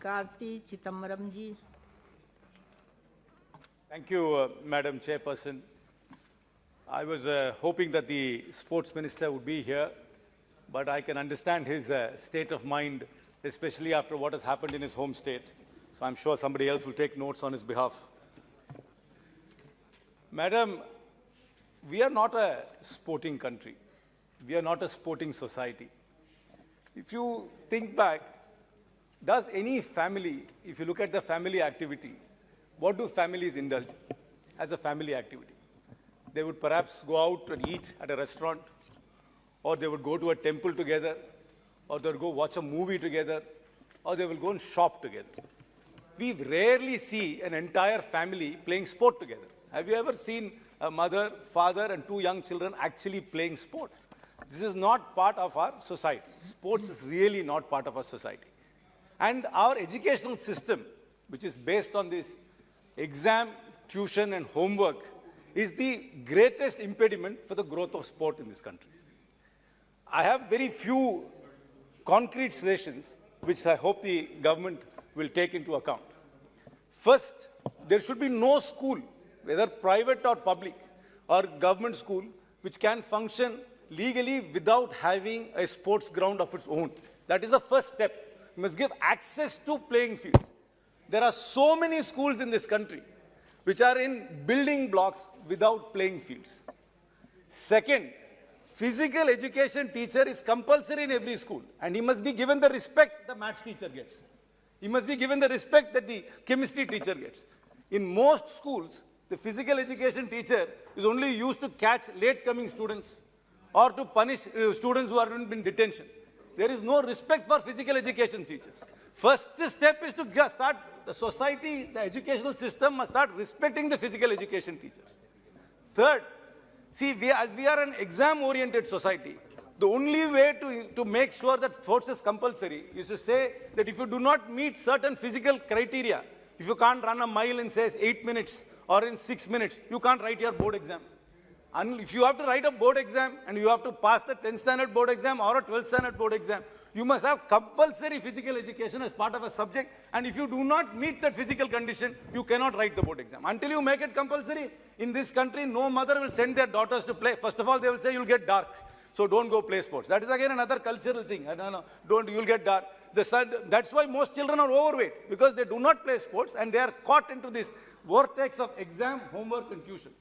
Karti Chittambaram ji. Thank you, Madam Chairperson. I was hoping that the Sports Minister would be here, but I can understand his state of mind, especially after what has happened in his home state. So I'm sure somebody else will take notes on his behalf. Madam, we are not a sporting country. We are not a sporting society. If you think back, does any family, if you look at the family activity, what do families indulge as a family activity? They would perhaps go out and eat at a restaurant, or they would go to a temple together, or they would go watch a movie together, or they will go and shop together. We rarely see an entire family playing sport together. Have you ever seen a mother, father, and two young children actually playing sport? This is not part of our society. Sports is really not part of our society. And our educational system, which is based on this exam, tuition, and homework, is the greatest impediment for the growth of sport in this country. I have very few concrete suggestions, which I hope the government will take into account. First, there should be no school, whether private or public, or government school, which can function legally without having a sports ground of its own. That is the first step. We must give access to playing fields. There are so many schools in this country which are in building blocks without playing fields. Second, physical education teacher is compulsory in every school, and he must be given the respect the maths teacher gets. He must be given the respect that the chemistry teacher gets. In most schools, the physical education teacher is only used to catch late-coming students or to punish students who are in detention. There is no respect for physical education teachers. First step is to start the society, the educational system must start respecting the physical education teachers. Third, see, as we are an exam-oriented society, the only way to make sure that sports is compulsory is to say that if you do not meet certain physical criteria, if you can't run a mile in, say, 8 minutes or in 6 minutes, you can't write your board exam. And if you have to write a board exam and you have to pass the 10th standard board exam or a 12th standard board exam, you must have compulsory physical education as part of a subject. And if you do not meet that physical condition, you cannot write the board exam. Until you make it compulsory, in this country, no mother will send their daughters to play. First of all, they will say, you'll get dark, so don't go play sports. That is again another cultural thing. You'll get dark. That's why most children are overweight, because they do not play sports and they are caught into this vortex of exam, homework, and tuition.